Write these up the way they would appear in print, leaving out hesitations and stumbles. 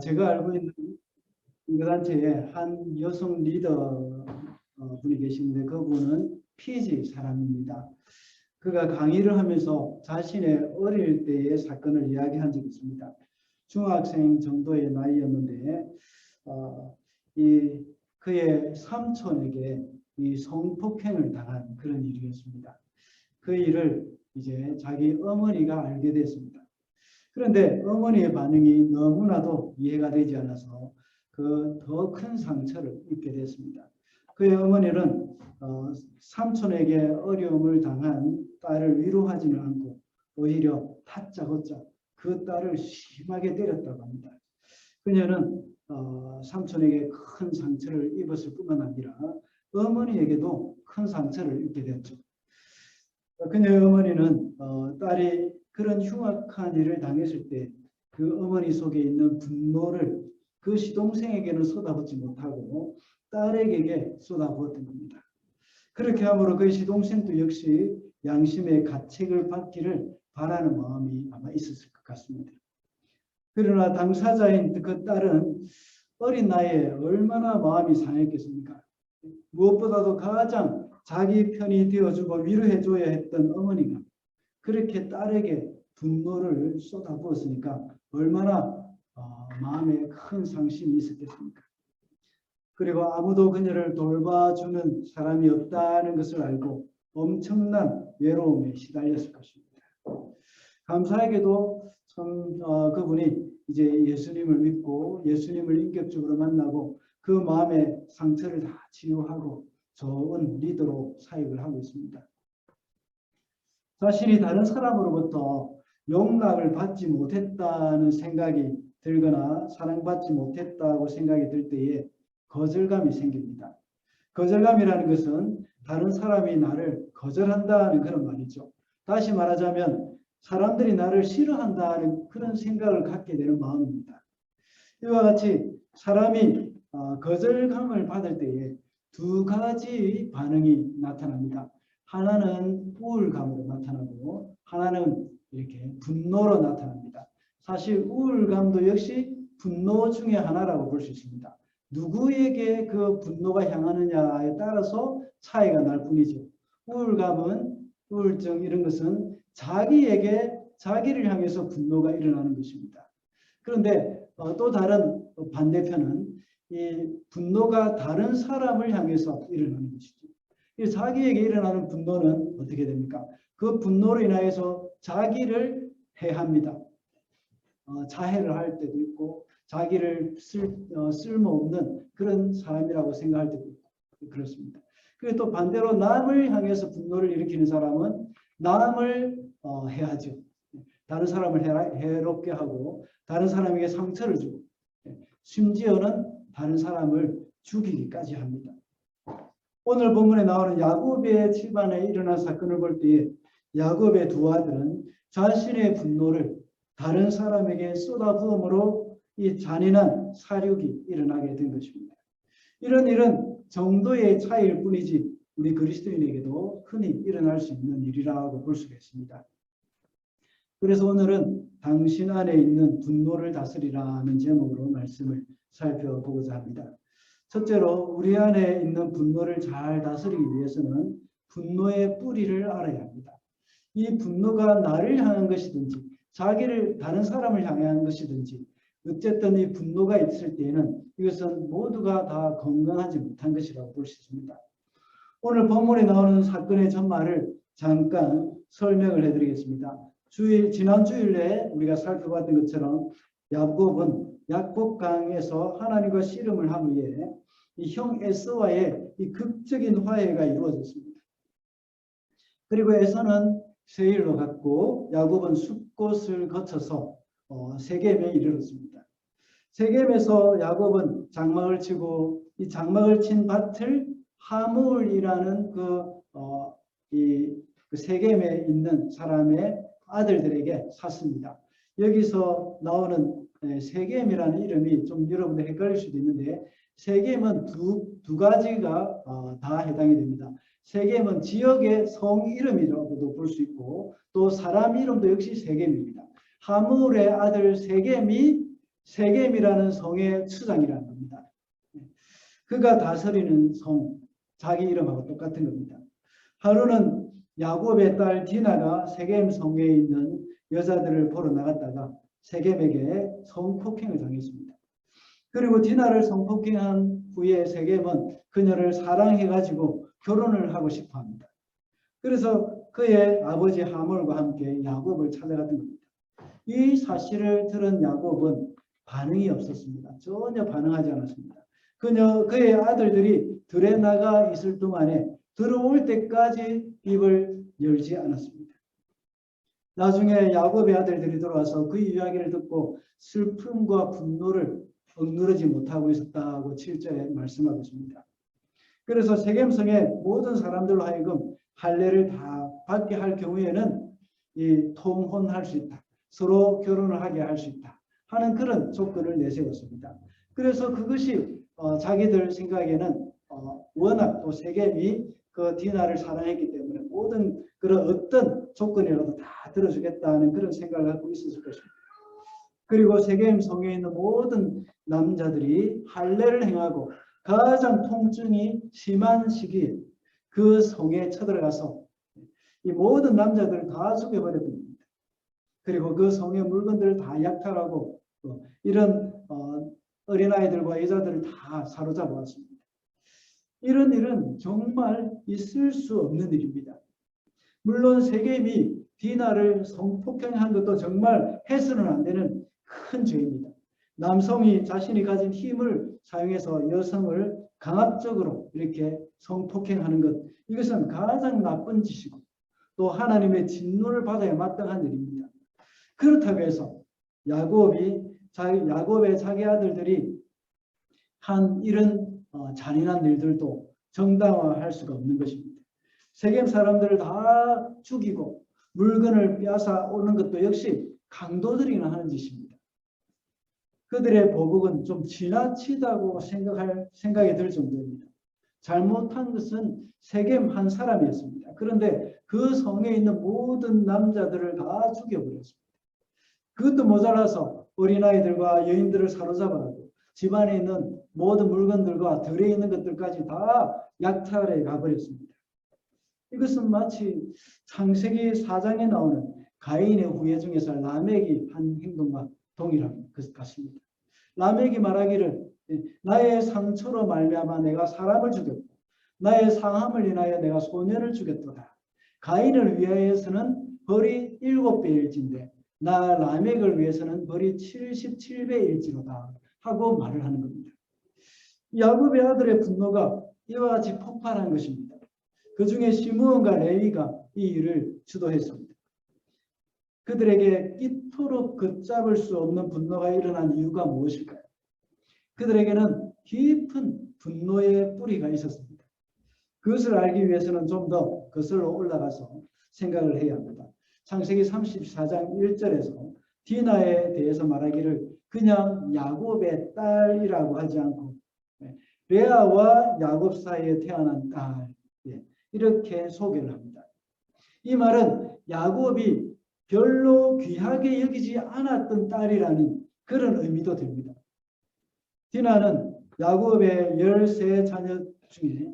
제가 알고 있는 인권단체에 한 여성 리더 분이 계시는데 그분은 피지 사람입니다. 그가 강의를 하면서 자신의 어릴 때의 사건을 이야기한 적이 있습니다. 중학생 정도의 나이였는데 그의 삼촌에게 이 성폭행을 당한 그런 일이었습니다. 그 일을 이제 자기 어머니가 알게 됐습니다. 그런데 어머니의 반응이 너무나도 이해가 되지 않아서 그 더 큰 상처를 입게 됐습니다. 그의 어머니는 삼촌에게 어려움을 당한 딸을 위로하지는 않고 오히려 다짜고짜 그 딸을 심하게 때렸다고 합니다. 그녀는 삼촌에게 큰 상처를 입었을 뿐만 아니라 어머니에게도 큰 상처를 입게 됐죠. 그녀의 어머니는 딸이 그런 흉악한 일을 당했을 때 그 어머니 속에 있는 분노를 그 시동생에게는 쏟아붓지 못하고 딸에게 쏟아부었던 겁니다. 그렇게 함으로 그 시동생도 역시 양심의 가책을 받기를 바라는 마음이 아마 있었을 것 같습니다. 그러나 당사자인 그 딸은 어린 나이에 얼마나 마음이 상했겠습니까? 무엇보다도 가장 자기 편이 되어주고 위로해줘야 했던 어머니가 그렇게 딸에게 분노를 쏟아부었으니까 얼마나 마음에 큰 상심이 있었겠습니까? 그리고 아무도 그녀를 돌봐주는 사람이 없다는 것을 알고 엄청난 외로움에 시달렸을 것입니다. 감사하게도 참 그분이 이제 예수님을 믿고 예수님을 인격적으로 만나고 그 마음의 상처를 다 치유하고 좋은 리더로 사역을 하고 있습니다. 자신이 다른 사람으로부터 용납을 받지 못했다는 생각이 들거나 사랑받지 못했다고 생각이 들 때에 거절감이 생깁니다. 거절감이라는 것은 다른 사람이 나를 거절한다는 그런 말이죠. 다시 말하자면 사람들이 나를 싫어한다는 그런 생각을 갖게 되는 마음입니다. 이와 같이 사람이 거절감을 받을 때에 두 가지 반응이 나타납니다. 하나는 우울감으로 나타나고 하나는 이렇게 분노로 나타납니다. 사실 우울감도 역시 분노 중에 하나라고 볼 수 있습니다. 누구에게 그 분노가 향하느냐에 따라서 차이가 날 뿐이죠. 우울감은 우울증 이런 것은 자기에게 자기를 향해서 분노가 일어나는 것입니다. 그런데 또 다른 반대편은 이 분노가 다른 사람을 향해서 일어나는 것이죠. 자기에게 일어나는 분노는 어떻게 됩니까? 그 분노로 인하여서 자기를 해합니다. 자해를 할 때도 있고 자기를 쓸모없는 그런 사람이라고 생각할 때도 있고 그렇습니다. 그리고 또 반대로 남을 향해서 분노를 일으키는 사람은 남을 해하죠. 다른 사람을 해롭게 하고 다른 사람에게 상처를 주고 심지어는 다른 사람을 죽이기까지 합니다. 오늘 본문에 나오는 야곱의 집안에 일어난 사건을 볼 때에 야곱의 두 아들은 자신의 분노를 다른 사람에게 쏟아부음으로 이 잔인한 사륙이 일어나게 된 것입니다. 이런 일은 정도의 차이일 뿐이지 우리 그리스도인에게도 흔히 일어날 수 있는 일이라고 볼 수가 있습니다. 그래서 오늘은 당신 안에 있는 분노를 다스리라는 제목으로 말씀을 살펴보고자 합니다. 첫째로 우리 안에 있는 분노를 잘 다스리기 위해서는 분노의 뿌리를 알아야 합니다. 이 분노가 나를 향한 것이든지 자기를 다른 사람을 향한 것이든지 어쨌든 이 분노가 있을 때에는 이것은 모두가 다 건강하지 못한 것이라고 볼 수 있습니다. 오늘 본문에 나오는 사건의 전말을 잠깐 설명을 해드리겠습니다. 지난 주일에 우리가 살펴봤던 것처럼 야곱은 약복강에서 하나님과 씨름을 한 후에 이 형 에서와의 이 극적인 화해가 이루어졌습니다. 그리고 에서는 세일로 갔고 야곱은 숲곳을 거쳐서 세겜에 이르렀습니다. 세겜에서 야곱은 장막을 치고 이 장막을 친 밭을 하물이라는 그 세겜에 있는 사람의 아들들에게 샀습니다. 여기서 나오는 세겜이라는 이름이 좀 여러분들 헷갈릴 수도 있는데 세겜은 두 가지가 다 해당이 됩니다. 세겜은 지역의 성 이름이라고도 볼 수 있고 또 사람 이름도 역시 세겜입니다. 하물의 아들 세겜이 세겜이라는 성의 추장이라는 겁니다. 그가 다스리는 성, 자기 이름하고 똑같은 겁니다. 하루는 야곱의 딸 디나가 세겜 성에 있는 여자들을 보러 나갔다가 세겜에게 성폭행을 당했습니다. 그리고 디나를 성폭행한 후에 세겜은 그녀를 사랑해가지고 결혼을 하고 싶어 합니다. 그래서 그의 아버지 하몰과 함께 야곱을 찾아갔던 겁니다. 이 사실을 들은 야곱은 반응이 없었습니다. 전혀 반응하지 않았습니다. 그의 아들들이 들에 나가 있을 동안에 들어올 때까지 입을 열지 않았습니다. 나중에 야곱의 아들들이 들어와서 그 이야기를 듣고 슬픔과 분노를 억누르지 못하고 있었다고 7절에 말씀하고 있습니다. 그래서 세겜성의 모든 사람들로 하여금 할례를 다 받게 할 경우에는 이 통혼할 수 있다. 서로 결혼을 하게 할 수 있다. 하는 그런 조건을 내세웠습니다. 그래서 그것이 자기들 생각에는 워낙 또 세겜이 그 디나를 사랑했기 때문에 모든 그런 어떤 조건이라도 다 들어주겠다는 그런 생각을 갖고 있었을 것입니다. 그리고 세겜 성에 있는 모든 남자들이 할례를 행하고 가장 통증이 심한 시기에 그 성에 쳐들어가서 이 모든 남자들을 다 죽여버렸습니다. 그리고 그 성의 물건들을 다 약탈하고 이런 어린아이들과 여자들을 다 사로잡아왔습니다. 이런 일은 정말 있을 수 없는 일입니다. 물론 세겜이 디나를 성폭행한 것도 정말 해서는 안 되는 큰 죄입니다. 남성이 자신이 가진 힘을 사용해서 여성을 강압적으로 이렇게 성폭행하는 것, 이것은 가장 나쁜 짓이고 또 하나님의 진노를 받아야 마땅한 일입니다. 그렇다고 해서 야곱의 자기 아들들이 한 이런 잔인한 일들도 정당화할 수가 없는 것입니다. 세겜 사람들을 다 죽이고 물건을 빼앗아 오는 것도 역시 강도들이나 하는 짓입니다. 그들의 보복은 좀 지나치다고 생각이 들 정도입니다. 잘못한 것은 세겜 한 사람이었습니다. 그런데 그 성에 있는 모든 남자들을 다 죽여버렸습니다. 그것도 모자라서 어린아이들과 여인들을 사로잡아가고 집안에 있는 모든 물건들과 들에 있는 것들까지 다 약탈해 가버렸습니다. 이것은 마치 창세기 4장에 나오는 가인의 후예 중에서 라멕이 한 행동과 동일한 것 같습니다. 라멕이 말하기를 나의 상처로 말미암아 내가 사람을 죽였고 나의 상함을 인하여 내가 소년을 죽였도다. 가인을 위하여서는 벌이 7배일진데 나 라멕을 위해서는 벌이 77배일지로다 하고 말을 하는 겁니다. 야곱의 아들의 분노가 이와 같이 폭발한 것입니다. 그 중에 시므온과 레위가 이 일을 주도했습니다. 그들에게 이토록 걷잡을 수 없는 분노가 일어난 이유가 무엇일까요? 그들에게는 깊은 분노의 뿌리가 있었습니다. 그것을 알기 위해서는 좀 더 거슬러 올라가서 생각을 해야 합니다. 창세기 34장 1절에서 디나에 대해서 말하기를 그냥 야곱의 딸이라고 하지 않고 레아와 야곱 사이에 태어난 딸, 이렇게 소개를 합니다. 이 말은 야곱이 별로 귀하게 여기지 않았던 딸이라는 그런 의미도 됩니다. 디나는 야곱의 13자녀 중에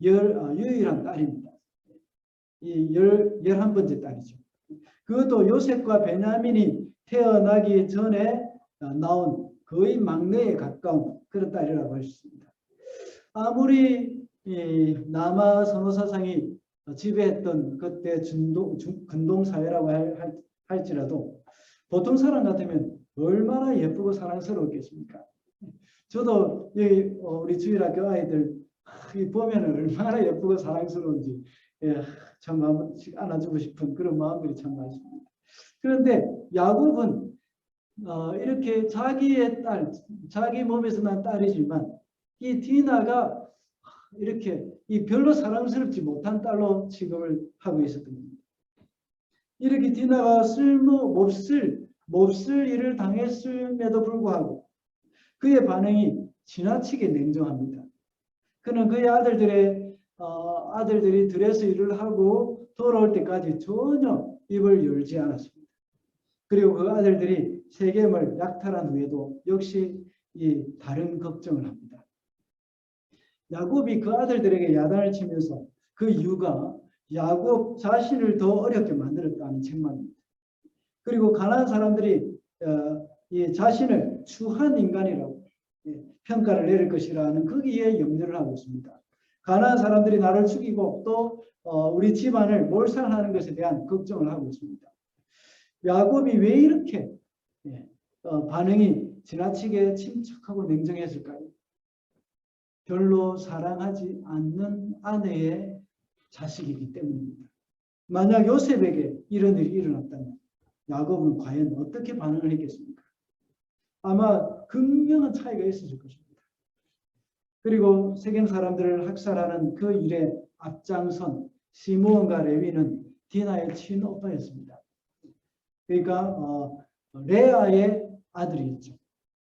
유일한 딸입니다. 이 11번째 딸이죠. 그것도 요셉과 베냐민이 태어나기 전에 나온 거의 막내에 가까운 그런 딸이라고 할 수 있습니다. 아무리 남아 선호사상이 지배했던 그때 근동사회라고 할지라도 보통 사람 같으면 얼마나 예쁘고 사랑스러웠겠습니까? 저도 우리 주일학교 아이들 보면 얼마나 예쁘고 사랑스러운지 참 안아주고 싶은 그런 마음들이 참 많습니다. 그런데 야곱은 이렇게 자기의 딸, 자기 몸에서 난 딸이지만 이 디나가 이렇게 별로 사랑스럽지 못한 딸로 취급을 하고 있었던 겁니다. 이렇게 디나가 몹쓸 일을 당했음에도 불구하고 그의 반응이 지나치게 냉정합니다. 그는 그의 아들들이 들에서 일을 하고 돌아올 때까지 전혀 입을 열지 않았습니다. 그리고 그 아들들이 세겜을 약탈한 후에도 역시 이 다른 걱정을 합니다. 야곱이 그 아들들에게 야단을 치면서 그 이유가 야곱 자신을 더 어렵게 만들었다는 책망입니다. 그리고 가난한 사람들이 이 자신을 추한 인간이라고 평가를 내릴 것이라는 거기에 염려를 하고 있습니다. 가난한 사람들이 나를 죽이고 또 우리 집안을 몰살하는 것에 대한 걱정을 하고 있습니다. 야곱이 왜 이렇게 반응이 지나치게 침착하고 냉정했을까요? 별로 사랑하지 않는 아내의 자식이기 때문입니다. 만약 요셉에게 이런 일이 일어났다면 야곱은 과연 어떻게 반응을 했겠습니까? 아마 극명한 차이가 있었을 것입니다. 그리고 세겜 사람들을 학살하는 그 일에 앞장선 시므온과 레위는 디나의 친오빠였습니다. 그러니까 레아의 아들이었죠.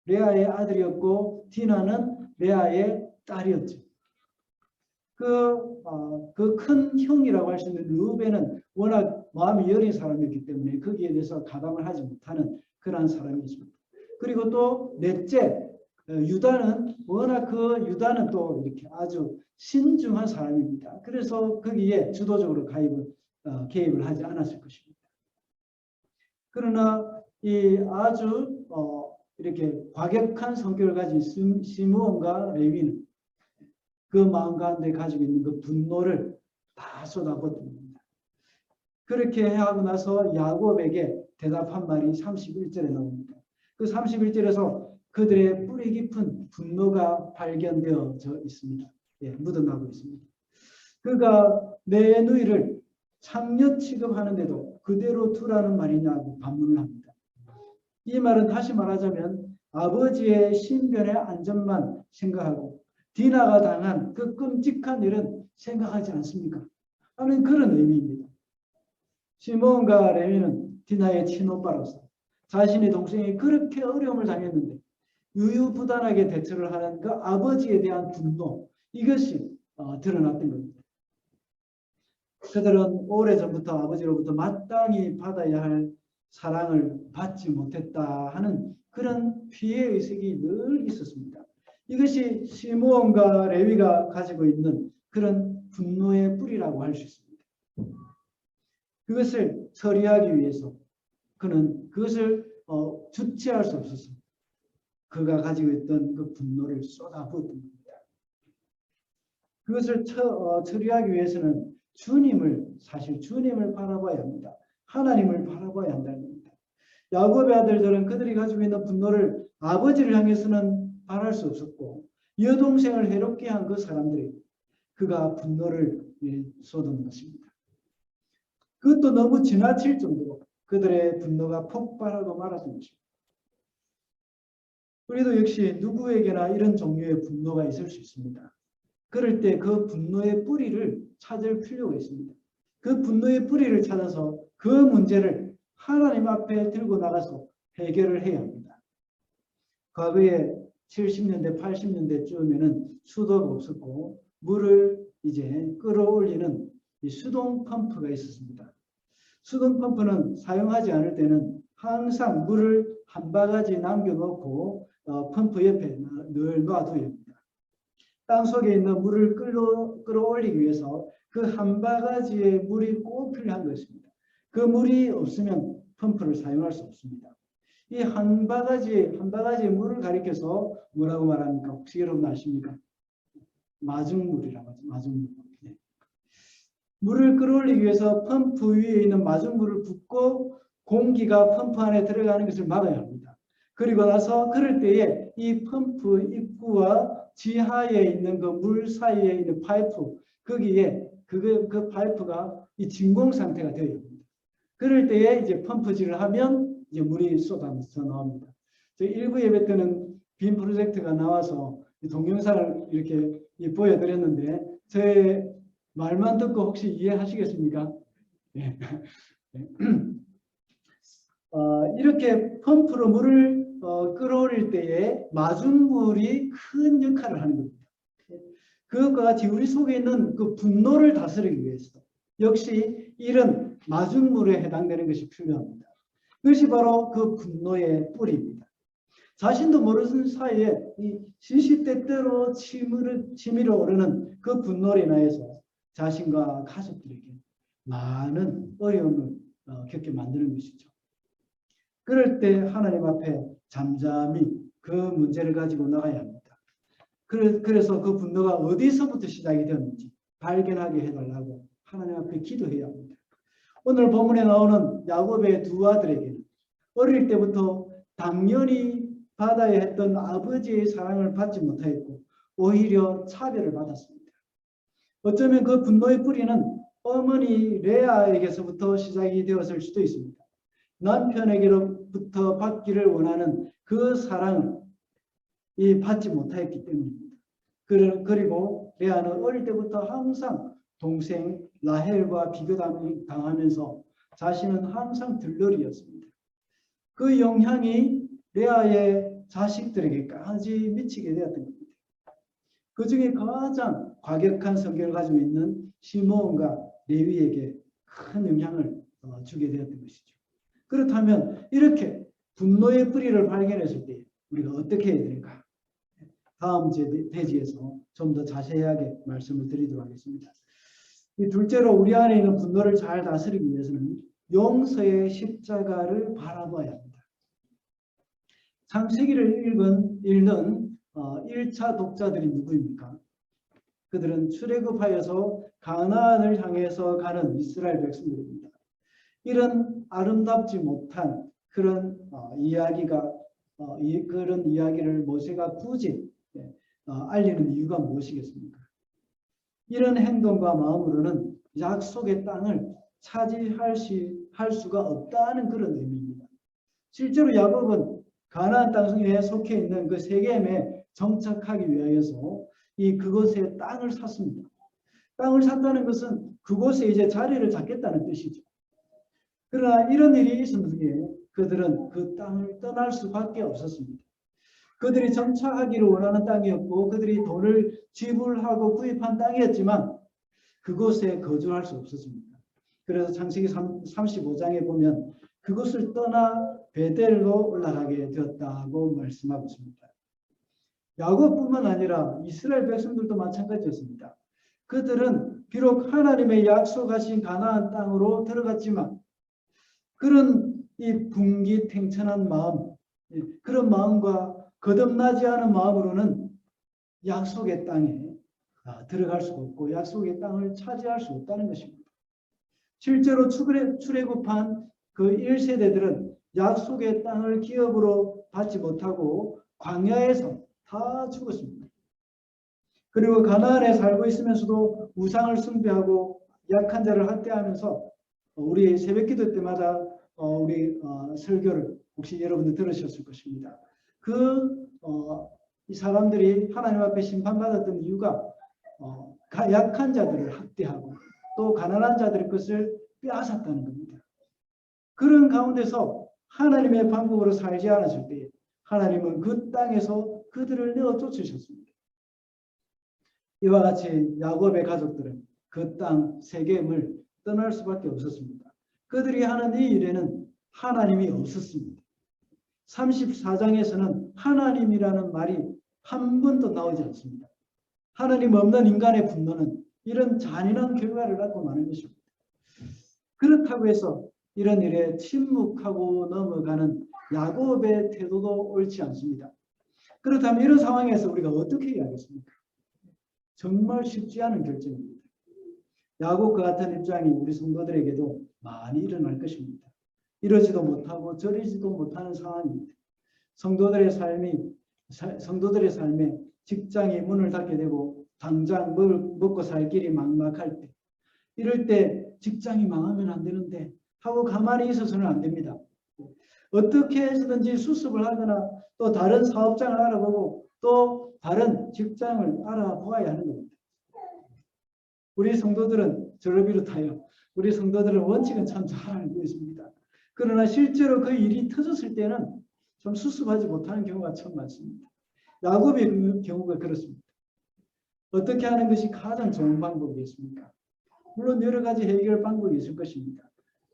레아의 아들이었고 디나는 레아의 딸이었죠. 그 큰 형이라고 할 수 있는 르우벤은 워낙 마음이 여린 사람이었기 때문에 거기에 대해서 가담을 하지 못하는 그러한 사람이었습니다. 그리고 또 넷째 유다는 워낙 유다는 또 이렇게 아주 신중한 사람입니다. 그래서 거기에 주도적으로 개입을 하지 않았을 것입니다. 그러나 이 아주 이렇게 과격한 성격을 가진 시므온과 레위는 그 마음 가운데 가지고 있는 그 분노를 다 쏟아붓습니다. 그렇게 하고 나서 야곱에게 대답한 말이 31절에 나옵니다. 그 31절에서 그들의 뿌리 깊은 분노가 발견되어져 있습니다. 묻어나고 있습니다. 그가 내 누이를 창녀 취급하는데도 그대로 두라는 말이냐고 반문을 합니다. 이 말은 다시 말하자면 아버지의 신변의 안전만 생각하고 디나가 당한 그 끔찍한 일은 생각하지 않습니까? 하는 그런 의미입니다. 시몬과 레위는 디나의 친오빠로서 자신의 동생이 그렇게 어려움을 당했는데 유유부단하게 대처를 하는 그 아버지에 대한 분노, 이것이 드러났던 겁니다. 그들은 오래전부터 아버지로부터 마땅히 받아야 할 사랑을 받지 못했다 하는 그런 피해의식이 늘 있었습니다. 이것이 시므온과 레위가 가지고 있는 그런 분노의 뿌리라고 할 수 있습니다. 그것을 처리하기 위해서 그는 그것을 주체할 수 없었습니다. 그가 가지고 있던 그 분노를 쏟아부었던 겁니다. 그것을 처리하기 위해서는 사실 주님을 바라봐야 합니다. 하나님을 바라봐야 한다는 겁니다. 야곱의 아들들은 그들이 가지고 있는 분노를 아버지를 향해서는 바랄 수 없었고 여동생을 해롭게 한 그 사람들이 그가 분노를 쏟은 것입니다. 그것도 너무 지나칠 정도로 그들의 분노가 폭발하고 말았던 것입니다. 우리도 역시 누구에게나 이런 종류의 분노가 있을 수 있습니다. 그럴 때 그 분노의 뿌리를 찾을 필요가 있습니다. 그 분노의 뿌리를 찾아서 그 문제를 하나님 앞에 들고 나가서 해결을 해야 합니다. 과거에 70년대, 80년대쯤에는 수도가 없었고 물을 이제 끌어올리는 이 수동 펌프가 있었습니다. 수동 펌프는 사용하지 않을 때는 항상 물을 한 바가지 남겨놓고 펌프 옆에 늘 놔둬야 합니다. 땅 속에 있는 물을 끌어올리기 위해서 그 한 바가지의 물이 꼭 필요한 것입니다. 그 물이 없으면 펌프를 사용할 수 없습니다. 이 한 바가지의 물을 가리켜서 뭐라고 말합니까? 혹시 여러분 아십니까? 마중물이라고 하죠. 마중물. 네. 물을 끌어올리기 위해서 펌프 위에 있는 마중물을 붓고 공기가 펌프 안에 들어가는 것을 막아야 합니다. 그리고 나서 그럴 때에 이 펌프 입구와 지하에 있는 그 물 사이에 있는 파이프, 거기에 그 파이프가 이 진공 상태가 되어야 합니다. 그럴 때에 이제 펌프질을 하면 이제 물이 쏟아져 나옵니다. 저희 일부 예배 때는 빔 프로젝트가 나와서 동영상을 이렇게 보여드렸는데 제 말만 듣고 혹시 이해하시겠습니까? 네. 이렇게 펌프로 물을 끌어올릴 때에 마중물이 큰 역할을 하는 겁니다. 그것과 같이 우리 속에 있는 그 분노를 다스리기 위해서 역시 이런 마중물에 해당되는 것이 필요합니다. 그것이 바로 그 분노의 뿌리입니다. 자신도 모르는 사이에 이 시시때때로 치밀어 오르는 그 분노로 인하여서 자신과 가족들에게 많은 어려움을 겪게 만드는 것이죠. 그럴 때 하나님 앞에 잠잠히 그 문제를 가지고 나가야 합니다. 그래서 그 분노가 어디서부터 시작이 되었는지 발견하게 해달라고 하나님 앞에 기도해야 합니다. 오늘 본문에 나오는 야곱의 두 아들에게는 어릴 때부터 당연히 받아야 했던 아버지의 사랑을 받지 못하였고 오히려 차별을 받았습니다. 어쩌면 그 분노의 뿌리는 어머니 레아에게서부터 시작이 되었을 수도 있습니다. 남편에게로부터 받기를 원하는 그 사랑을 받지 못하였기 때문입니다. 그리고 레아는 어릴 때부터 항상 동생 라헬과 비교당하면서 자신은 항상 들러리였습니다. 그 영향이 레아의 자식들에게까지 미치게 되었던 겁니다. 그 중에 가장 과격한 성격을 가지고 있는 시므온과 레위에게 큰 영향을 주게 되었던 것이죠. 그렇다면 이렇게 분노의 뿌리를 발견했을 때 우리가 어떻게 해야 될까? 다음 대지에서 좀 더 자세하게 말씀을 드리도록 하겠습니다. 둘째로 우리 안에 있는 분노를 잘 다스리기 위해서는 용서의 십자가를 바라봐야 합니다. 창세기를 읽는 1차 독자들이 누구입니까? 그들은 출애굽하여서 가나안을 향해서 가는 이스라엘 백성들입니다. 이런 아름답지 못한 그런 그런 이야기를 모세가 굳이 알리는 이유가 무엇이겠습니까? 이런 행동과 마음으로는 약속의 땅을 차지할 수가 없다는 그런 의미입니다. 실제로 야곱은 가나안 땅에 속해 있는 그 세겜에 정착하기 위하여서 그곳에 땅을 샀습니다. 땅을 샀다는 것은 그곳에 이제 자리를 잡겠다는 뜻이죠. 그러나 이런 일이 있은 후에 그들은 그 땅을 떠날 수밖에 없었습니다. 그들이 정착하기를 원하는 땅이었고 그들이 돈을 지불하고 구입한 땅이었지만 그곳에 거주할 수 없었습니다. 그래서 창세기 35장에 보면 그곳을 떠나 베델로 올라가게 되었다고 말씀하고 있습니다. 야곱뿐만 아니라 이스라엘 백성들도 마찬가지였습니다. 그들은 비록 하나님의 약속하신 가나안 땅으로 들어갔지만 그런 이 분기탱천한 마음, 그런 마음과 거듭나지 않은 마음으로는 약속의 땅에 들어갈 수가 없고 약속의 땅을 차지할 수 없다는 것입니다. 실제로 출애굽한 그 1세대들은 약속의 땅을 기업으로 받지 못하고 광야에서 다 죽었습니다. 그리고 가나안에 살고 있으면서도 우상을 숭배하고 약한 자를 학대하면서 우리 새벽기도 때마다 우리 설교를 혹시 여러분들 들으셨을 것입니다. 이 사람들이 하나님 앞에 심판받았던 이유가 약한 자들을 학대하고 또 가난한 자들의 것을 빼앗았다는 겁니다. 그런 가운데서 하나님의 방법으로 살지 않았을 때 하나님은 그 땅에서 그들을 내어 쫓으셨습니다. 이와 같이 야곱의 가족들은 그 땅 세겜을 떠날 수밖에 없었습니다. 그들이 하는 이 일에는 하나님이 없었습니다. 34장에서는 하나님이라는 말이 한 번도 나오지 않습니다. 하나님 없는 인간의 분노는 이런 잔인한 결과를 갖고 마는 것입니다. 그렇다고 해서 이런 일에 침묵하고 넘어가는 야곱의 태도도 옳지 않습니다. 그렇다면 이런 상황에서 우리가 어떻게 해야 하겠습니까? 정말 쉽지 않은 결정입니다. 야곱과 같은 입장이 우리 성도들에게도 많이 일어날 것입니다. 이러지도 못하고 저러지도 못하는 상황입니다. 성도들의 삶에 직장이 문을 닫게 되고 당장 먹고 살 길이 막막할 때 이럴 때 직장이 망하면 안 되는데 하고 가만히 있어서는 안 됩니다. 어떻게 해서든지 수습을 하거나 또 다른 사업장을 알아보고 또 다른 직장을 알아보아야 하는 겁니다. 우리 성도들은 저를 비롯하여 우리 성도들은 원칙은 참 잘 알고 있습니다. 그러나 실제로 그 일이 터졌을 때는 좀 수습하지 못하는 경우가 참 많습니다. 야곱의 경우가 그렇습니다. 어떻게 하는 것이 가장 좋은 방법이겠습니까? 물론 여러 가지 해결 방법이 있을 것입니다.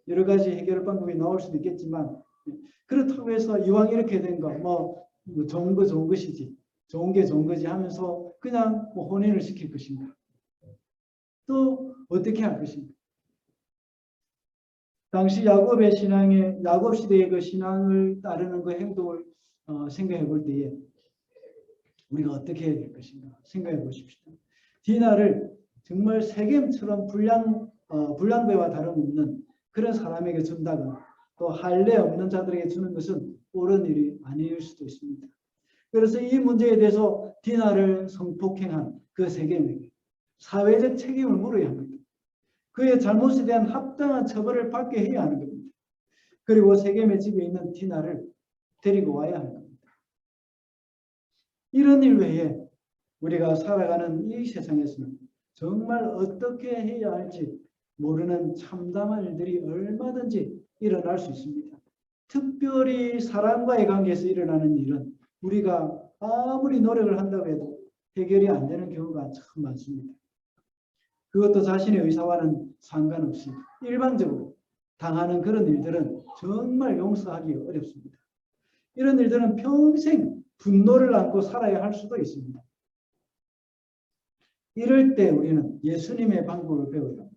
여러 가지 해결 방법이 나올 수도 있겠지만 그렇다고 해서 이왕 이렇게 된 거 뭐 좋은 거 좋은 것이지, 좋은 게 좋은 거지 하면서 그냥 뭐 혼인을 시킬 것인가? 또 어떻게 할 것인가? 당시 야곱 시대의 그 신앙을 따르는 그 행동을 생각해 볼 때에 우리가 어떻게 해야 될 것인가 생각해 보십시오. 디나를 정말 세겜처럼 불량배와 다름없는 그런 사람에게 준다거나 또 할례 없는 자들에게 주는 것은 옳은 일이 아닐 수도 있습니다. 그래서 이 문제에 대해서 디나를 성폭행한 그 세겜에게 사회적 책임을 물어야 합니다. 그의 잘못에 대한 합당한 처벌을 받게 해야 하는 겁니다. 그리고 세겜의 집에 있는 디나를 데리고 와야 하는 겁니다. 이런 일 외에 우리가 살아가는 이 세상에서는 정말 어떻게 해야 할지 모르는 참담한 일들이 얼마든지 일어날 수 있습니다. 특별히 사람과의 관계에서 일어나는 일은 우리가 아무리 노력을 한다고 해도 해결이 안 되는 경우가 참 많습니다. 그것도 자신의 의사와는 상관없이 일방적으로 당하는 그런 일들은 정말 용서하기 어렵습니다. 이런 일들은 평생 분노를 안고 살아야 할 수도 있습니다. 이럴 때 우리는 예수님의 방법을 배워야 합니다.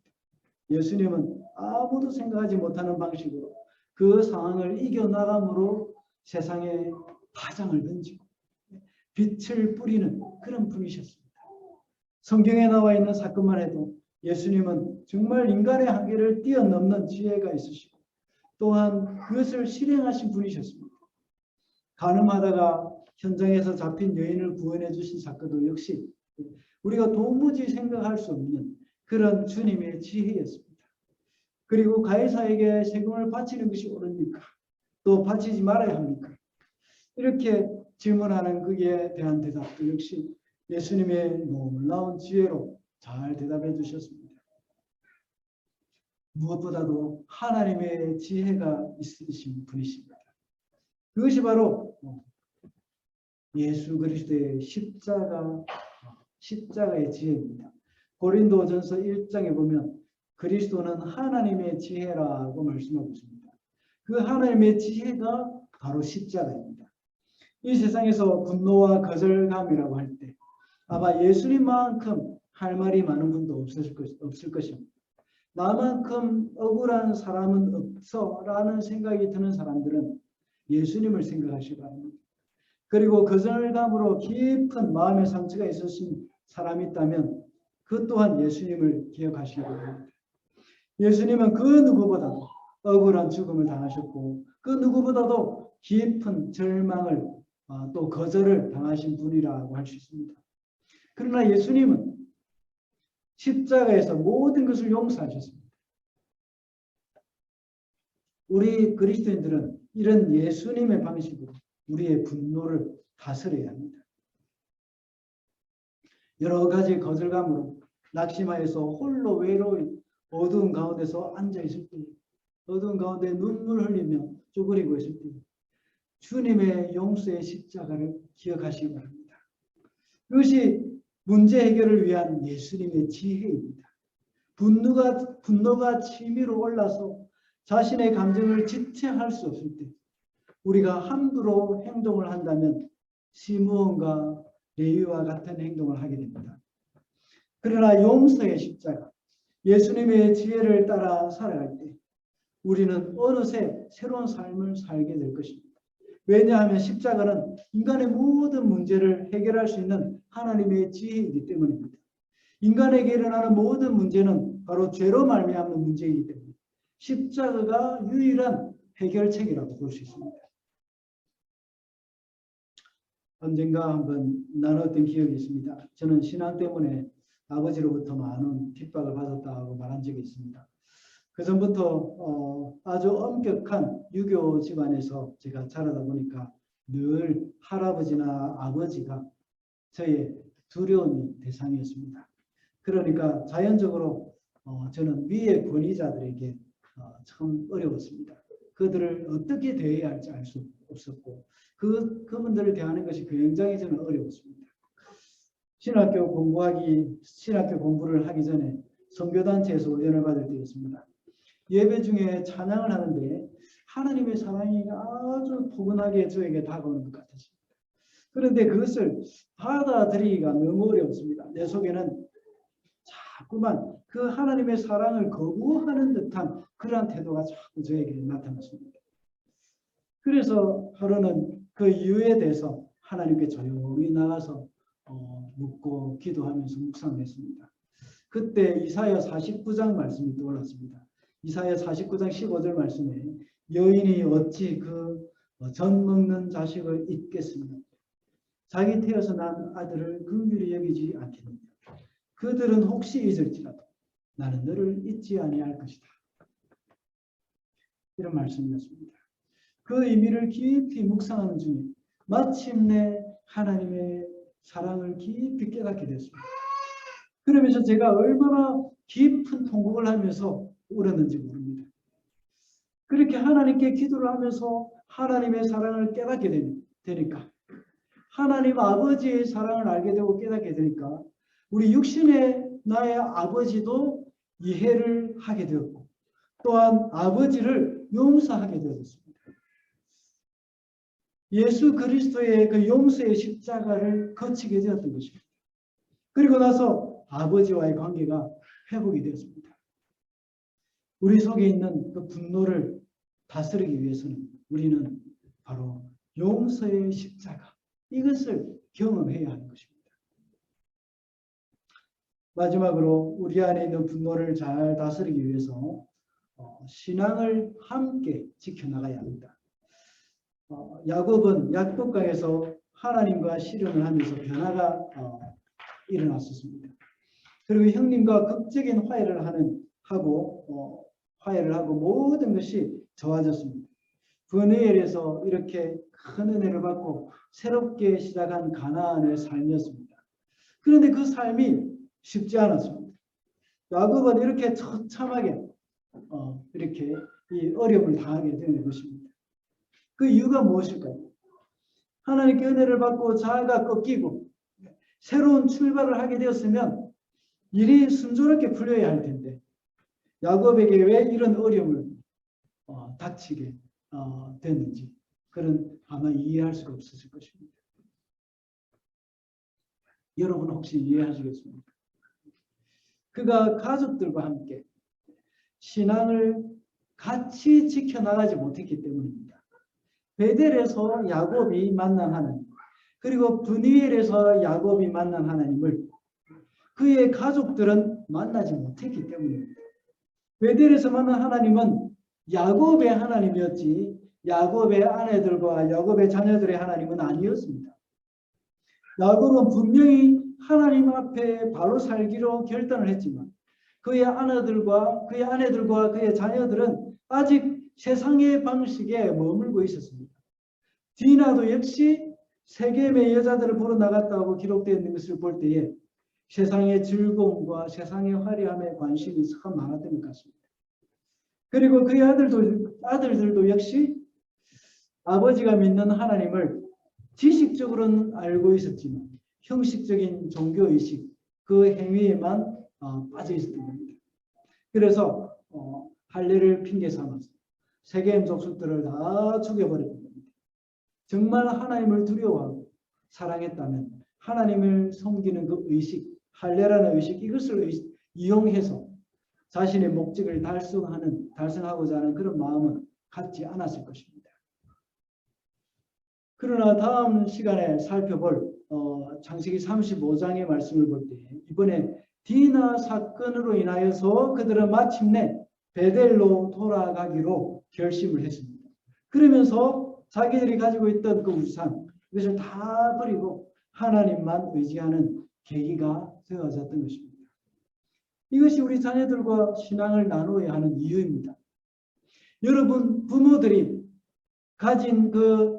예수님은 아무도 생각하지 못하는 방식으로 그 상황을 이겨나감으로 세상에 파장을 던지고 빛을 뿌리는 그런 분이셨습니다. 성경에 나와 있는 사건만 해도 예수님은 정말 인간의 한계를 뛰어넘는 지혜가 있으시고 또한 그것을 실행하신 분이셨습니다. 가늠하다가 현장에서 잡힌 여인을 구원해 주신 사건도 역시 우리가 도무지 생각할 수 없는 그런 주님의 지혜였습니다. 그리고 가이사에게 세금을 바치는 것이 옳습니까? 또 바치지 말아야 합니까? 이렇게 질문하는 그에 대한 대답도 역시 예수님의 놀라운 지혜로 잘 대답해 주셨습니다. 무엇보다도 하나님의 지혜가 있으신 분이십니다. 그것이 바로 예수 그리스도의 십자가의 지혜입니다. 고린도전서 1장에 보면 그리스도는 하나님의 지혜라고 말씀하고 있습니다. 그 하나님의 지혜가 바로 십자가입니다. 이 세상에서 분노와 거절감이라고 할 때 아마 예수님만큼 할 말이 많은 분도 없을 것입니다. 나만큼 억울한 사람은 없어라는 생각이 드는 사람들은 예수님을 생각하시기 바랍니다. 그리고 거절감으로 깊은 마음의 상처가 있으신 사람이 있다면 그 또한 예수님을 기억하시기 바랍니다. 예수님은 그 누구보다도 억울한 죽음을 당하셨고 그 누구보다도 깊은 절망을 또 거절을 당하신 분이라고 할 수 있습니다. 그러나 예수님은 십자가에서 모든 것을 용서하셨습니다. 우리 그리스도인들은 이런 예수님의 방식으로 우리의 분노를 다스려야 합니다. 여러 가지 거절감으로 낙심하여서 홀로 외로이 어두운 가운데서 앉아있을 때, 어두운 가운데 눈물 흘리며 쪼그리고 있을 때 주님의 용서의 십자가를 기억하시기 바랍니다. 그것이 문제 해결을 위한 예수님의 지혜입니다. 분노가 치밀어 올라서 자신의 감정을 지체할 수 없을 때 우리가 함부로 행동을 한다면 시므온과 레위와 같은 행동을 하게 됩니다. 그러나 용서의 십자가, 예수님의 지혜를 따라 살아갈 때 우리는 어느새 새로운 삶을 살게 될 것입니다. 왜냐하면 십자가는 인간의 모든 문제를 해결할 수 있는 하나님의 지혜이기 때문입니다. 인간에게 일어나는 모든 문제는 바로 죄로 말미암는 문제이기 때문에 십자가가 유일한 해결책이라고 볼 수 있습니다. 언젠가 한번 나눴던 기억이 있습니다. 저는 신앙 때문에 아버지로부터 많은 핍박을 받았다고 말한 적이 있습니다. 그 전부터 아주 엄격한 유교 집안에서 제가 자라다 보니까 늘 할아버지나 아버지가 저의 두려움의 대상이었습니다. 그러니까 자연적으로 저는 위의 권위자들에게 참 어려웠습니다. 그들을 어떻게 대해야 할지 알 수 없었고 그분들을 대하는 것이 굉장히 저는 어려웠습니다. 신학교 공부를 하기 전에 선교단체에서 훈련을 받을 때였습니다. 예배 중에 찬양을 하는데 하나님의 사랑이 아주 포근하게 저에게 다가오는 것 같았습니다. 그런데 그것을 받아들이기가 너무 어렵습니다. 내 속에는 자꾸만 그 하나님의 사랑을 거부하는 듯한 그러한 태도가 자꾸 저에게 나타났습니다. 그래서 하루는 그 이유에 대해서 하나님께 조용히 나가서 묻고 기도하면서 묵상했습니다. 그때 이사야 49장 말씀이 떠올랐습니다. 이사야 49장 15절 말씀에 여인이 어찌 그 젖 먹는 자식을 잊겠습니까? 자기 태어서 난 아들을 긍휼히 여기지 않겠느냐. 그들은 혹시 잊을지라도 나는 너를 잊지 아니할 것이다. 이런 말씀이었습니다. 그 의미를 깊이 묵상하는 중에 마침내 하나님의 사랑을 깊이 깨닫게 됐습니다. 그러면서 제가 얼마나 깊은 통곡을 하면서 울었는지 모릅니다. 그렇게 하나님께 기도를 하면서 하나님의 사랑을 깨닫게 되니까, 하나님 아버지의 사랑을 알게 되고 깨닫게 되니까 우리 육신의 나의 아버지도 이해를 하게 되었고, 또한 아버지를 용서하게 되었습니다. 예수 그리스도의 그 용서의 십자가를 거치게 되었던 것입니다. 그리고 나서 아버지와의 관계가 회복이 되었습니다. 우리 속에 있는 그 분노를 다스리기 위해서는 우리는 바로 용서의 십자가, 이것을 경험해야 하는 것입니다. 마지막으로 우리 안에 있는 분노를 잘 다스리기 위해서 신앙을 함께 지켜나가야 합니다. 야곱은 약속강에서 하나님과 씨름을 하면서 변화가 일어났었습니다. 그리고 형님과 극적인 화해를 하고 모든 것이 좋아졌습니다. 브느엘에서 이렇게 큰 은혜를 받고 새롭게 시작한 가나안의 삶이었습니다. 그런데 그 삶이 쉽지 않았습니다. 야곱은 이렇게 처참하게 이렇게 이 어려움을 당하게 되는 것입니다. 그 이유가 무엇일까요? 하나님께 은혜를 받고 자아가 꺾이고 새로운 출발을 하게 되었으면 일이 순조롭게 풀려야 할 텐데, 야곱에게 왜 이런 어려움을 닥치게 됐는지 그런 아마 이해할 수가 없었을 것입니다. 여러분 혹시 이해하시겠습니까? 그가 가족들과 함께 신앙을 같이 지켜나가지 못했기 때문입니다. 베델에서 야곱이 만난 하나님, 그리고 브니엘에서 야곱이 만난 하나님을 그의 가족들은 만나지 못했기 때문입니다. 베델에서 만난 하나님은 야곱의 하나님이었지 야곱의 아내들과 야곱의 자녀들의 하나님은 아니었습니다. 야곱은 분명히 하나님 앞에 바로 살기로 결단을 했지만 그의 아내들과 그의 자녀들은 아직 세상의 방식에 머물고 있었습니다. 디나도 역시 세겜의 여자들을 보러 나갔다고 기록되어 있는 것을 볼 때에 세상의 즐거움과 세상의 화려함에 관심이 참 많았던 것 같습니다. 그리고 그의 아들들도 역시 아버지가 믿는 하나님을 지식적으로는 알고 있었지만 형식적인 종교의식, 그 행위에만 빠져 있었던 겁니다. 그래서 할례를 핑계 삼아서 세겜 족속들을 다 죽여버렸던 겁니다. 정말 하나님을 두려워하고 사랑했다면 하나님을 섬기는 그 의식, 할례라는 의식, 이것을 이용해서 자신의 목적을 달성하고자 하는 그런 마음은 갖지 않았을 것입니다. 그러나 다음 시간에 살펴볼 창세기 35장의 말씀을 볼 때 이번에 디나 사건으로 인하여서 그들은 마침내 베델로 돌아가기로 결심을 했습니다. 그러면서 자기들이 가지고 있던 그 우상, 이것을 다 버리고 하나님만 의지하는 계기가 되어졌던 것입니다. 이것이 우리 자녀들과 신앙을 나누어야 하는 이유입니다. 여러분 부모들이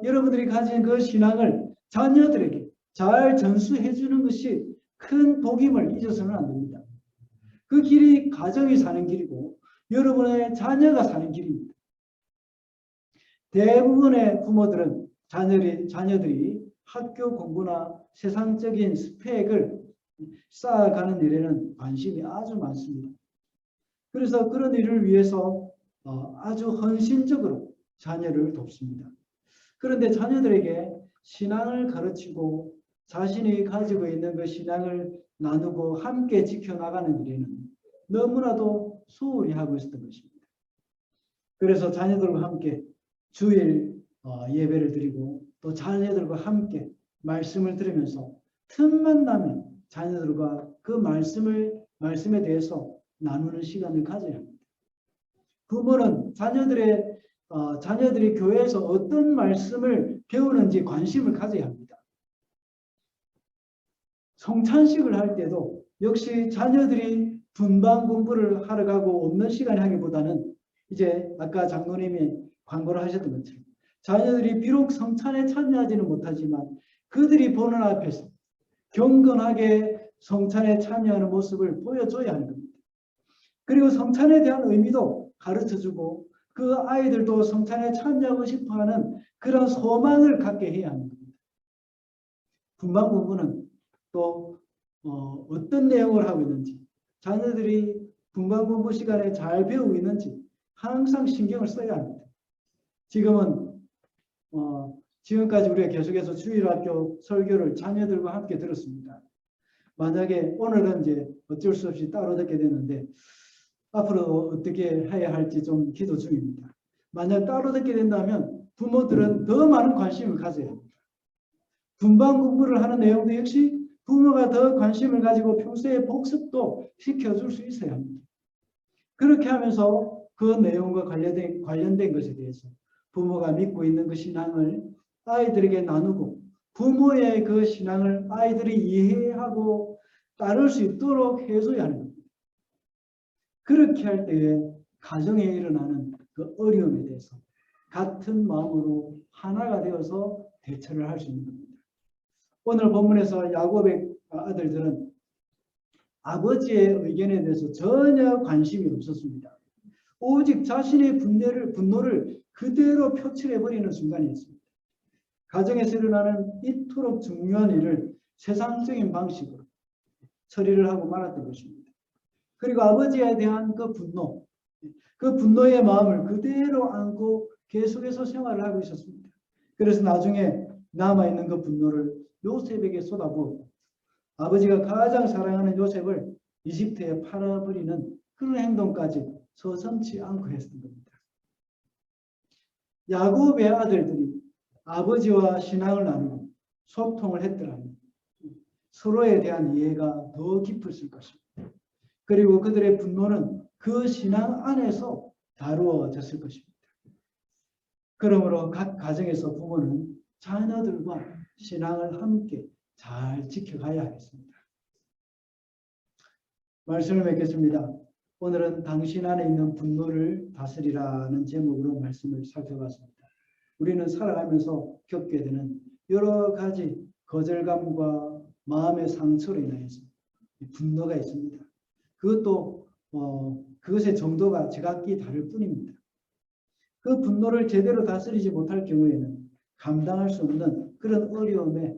여러분들이 가진 그 신앙을 자녀들에게 잘 전수해 주는 것이 큰 복임을 잊어서는 안 됩니다. 그 길이 가정이 사는 길이고 여러분의 자녀가 사는 길입니다. 대부분의 부모들은 자녀들이 학교 공부나 세상적인 스펙을 쌓아가는 일에는 관심이 아주 많습니다. 그래서 그런 일을 위해서 아주 헌신적으로 자녀를 돕습니다. 그런데 자녀들에게 신앙을 가르치고 자신이 가지고 있는 그 신앙을 나누고 함께 지켜나가는 일에는 너무나도 소홀히 하고 있었던 것입니다. 그래서 자녀들과 함께 주일 예배를 드리고 또 자녀들과 함께 말씀을 들으면서 틈만 나면 자녀들과 그 말씀에 대해서 나누는 시간을 가져야 합니다. 부모는 자녀들이 교회에서 어떤 말씀을 배우는지 관심을 가져야 합니다. 성찬식을 할 때도 역시 자녀들이 분반 공부를 하러 가고 없는 시간에 하기보다는 이제 아까 장로님이 광고를 하셨던 것처럼 자녀들이 비록 성찬에 참여하지는 못하지만 그들이 보는 앞에서 경건하게 성찬에 참여하는 모습을 보여줘야 하는 겁니다. 그리고 성찬에 대한 의미도 가르쳐주고 그 아이들도 성찬에 참여하고 싶어하는 그런 소망을 갖게 해야 하는 겁니다. 분반 공부는 또 어떤 내용을 하고 있는지 자녀들이 분반 공부 시간에 잘 배우고 있는지 항상 신경을 써야 합니다. 지금까지 우리가 계속해서 주일학교 설교를 자녀들과 함께 들었습니다. 만약에 오늘은 이제 어쩔 수 없이 따로 듣게 됐는데 앞으로 어떻게 해야 할지 좀 기도 중입니다. 만약 따로 듣게 된다면 부모들은 더 많은 관심을 가져야 합니다. 분반 공부를 하는 내용도 역시 부모가 더 관심을 가지고 평소에 복습도 시켜줄 수 있어야 합니다. 그렇게 하면서 그 내용과 관련된 것에 대해서 부모가 믿고 있는 그 신앙을 아이들에게 나누고 부모의 그 신앙을 아이들이 이해하고 따를 수 있도록 해줘야 하는 겁니다. 그렇게 할 때에 가정에 일어나는 그 어려움에 대해서 같은 마음으로 하나가 되어서 대처를 할 수 있는 겁니다. 오늘 본문에서 야곱의 아들들은 아버지의 의견에 대해서 전혀 관심이 없었습니다. 오직 자신의 분노를 그대로 표출해버리는 순간이었습니다. 가정에서 일어나는 이토록 중요한 일을 세상적인 방식으로 처리를 하고 말았던 것입니다. 그리고 아버지에 대한 그 분노의 마음을 그대로 안고 계속해서 생활을 하고 있었습니다. 그래서 나중에 남아있는 그 분노를 요셉에게 쏟아부었고 아버지가 가장 사랑하는 요셉을 이집트에 팔아버리는 그런 행동까지 서슴지 않고 했던 겁니다. 야곱의 아들들이 아버지와 신앙을 나누고 소통을 했더라면 서로에 대한 이해가 더 깊었을 것입니다. 그리고 그들의 분노는 그 신앙 안에서 다루어졌을 것입니다. 그러므로 각 가정에서 부모는 자녀들과 신앙을 함께 잘 지켜가야 하겠습니다. 말씀을 맺겠습니다. 오늘은 당신 안에 있는 분노를 다스리라는 제목으로 말씀을 살펴봤습니다. 우리는 살아가면서 겪게 되는 여러 가지 거절감과 마음의 상처로 인해서 분노가 있습니다. 그것도 그것의 정도가 제각기 다를 뿐입니다. 그 분노를 제대로 다스리지 못할 경우에는 감당할 수 없는 그런 어려움에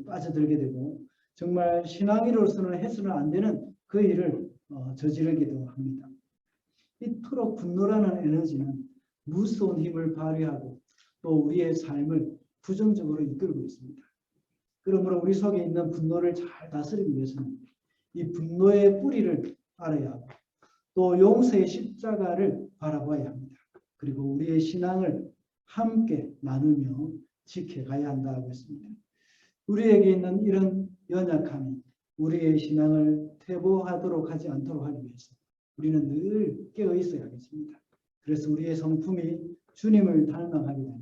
빠져들게 되고 정말 신앙인으로서는 해서는 안 되는 그 일을 저지르기도 합니다. 이토록 분노라는 에너지는 무서운 힘을 발휘하고 또 우리의 삶을 부정적으로 이끌고 있습니다. 그러므로 우리 속에 있는 분노를 잘 다스리기 위해서는 이 분노의 뿌리를 알아야 하고 또 용서의 십자가를 바라봐야 합니다. 그리고 우리의 신앙을 함께 나누며 지켜가야 한다고 했습니다. 우리에게 있는 이런 연약함이 우리의 신앙을 퇴보하도록 하지 않도록 하기 위해서 우리는 늘 깨어 있어야 하겠습니다. 그래서 우리의 성품이 주님을 닮아가게 되는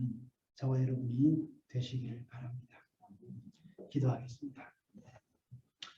저와 여러분이 되시기를 바랍니다. 기도하겠습니다.